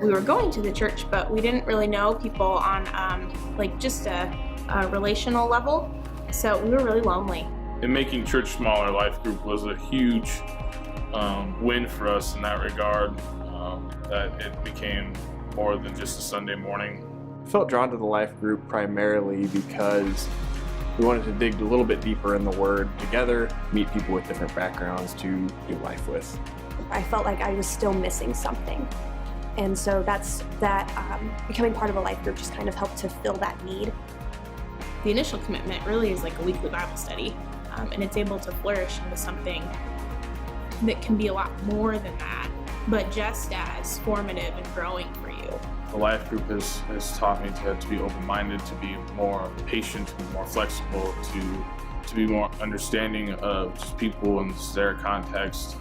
We were going to the church, but we didn't really know people on just a relational level. So we were really lonely. And making church smaller, life group was a huge win for us in that regard, that it became more than just a Sunday morning. I felt drawn to the life group primarily because we wanted to dig a little bit deeper in the Word together, meet people with different backgrounds to do life with. I felt like I was still missing something. And so becoming part of a life group just kind of helped to fill that need. The initial commitment really is like a weekly Bible study, and it's able to flourish into something that can be a lot more than that, but just as formative and growing for you. The life group has taught me to be open-minded, to be more patient, to be more flexible, to be more understanding of just people and their context.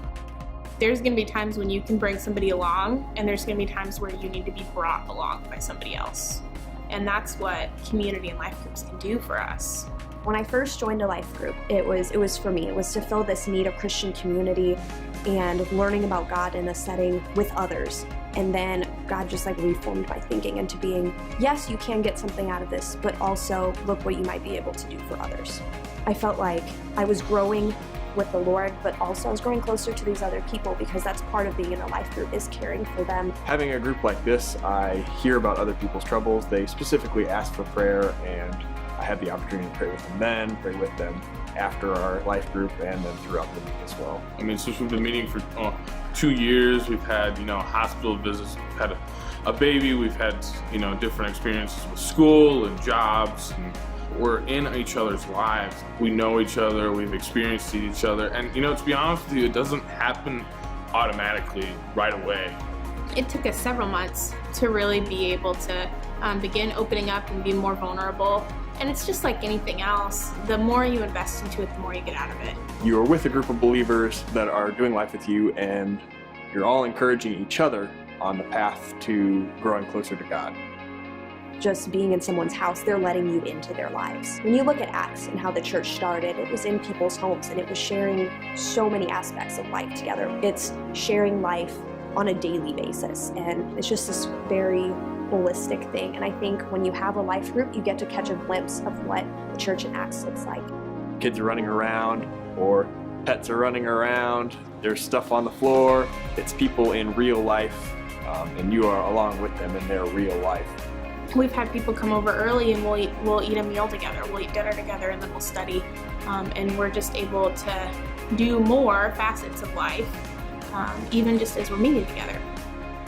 There's going to be times when you can bring somebody along, and there's going to be times where you need to be brought along by somebody else. And that's what community and life groups can do for us. When I first joined a life group, it was for me. It was to fill this need of Christian community and learning about God in a setting with others. And then God just reformed my thinking into being, yes, you can get something out of this, but also look what you might be able to do for others. I felt like I was growing with the Lord, but also I was growing closer to these other people, because that's part of being in a life group, is caring for them. Having a group like this, I hear about other people's troubles. They specifically ask for prayer, and I have the opportunity to pray with them then, pray with them after our life group, and then throughout the week as well. I mean, since we've been meeting for 2 years, we've had, hospital visits, we've had a baby, we've had, different experiences with school and jobs, and we're in each other's lives. We know each other, we've experienced each other, and to be honest with you, it doesn't happen automatically right away. It took us several months to really be able to begin opening up and be more vulnerable. And it's just like anything else. The more you invest into it, the more you get out of it. You are with a group of believers that are doing life with you, and you're all encouraging each other on the path to growing closer to God. Just being in someone's house, they're letting you into their lives. When you look at Acts and how the church started, it was in people's homes, and it was sharing so many aspects of life together. It's sharing life on a daily basis, and it's just this very holistic thing. And I think when you have a life group, you get to catch a glimpse of what the church in Acts looks like. Kids are running around, or pets are running around, there's stuff on the floor. It's people in real life, and you are along with them in their real life. We've had people come over early, and we'll eat a meal together, we'll eat dinner together, and then we'll study. And we're just able to do more facets of life, even just as we're meeting together.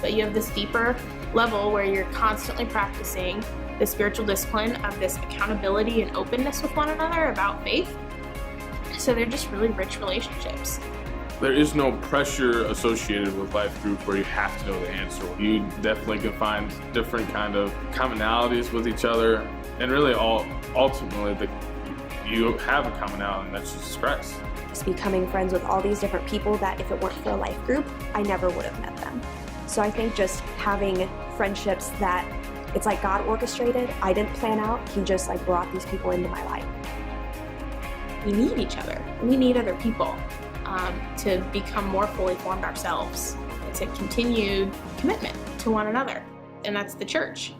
But you have this deeper level where you're constantly practicing the spiritual discipline of this accountability and openness with one another about faith. So they're just really rich relationships. There is no pressure associated with life group where you have to know the answer. You definitely can find different kind of commonalities with each other, and really ultimately you have a commonality, and that's Jesus Christ. Just becoming friends with all these different people that if it weren't for a life group, I never would have met them. So I think just having friendships that it's like God orchestrated, I didn't plan out, He just brought these people into my life. We need each other. We need other people to become more fully formed ourselves. It's a continued commitment to one another, and that's the church.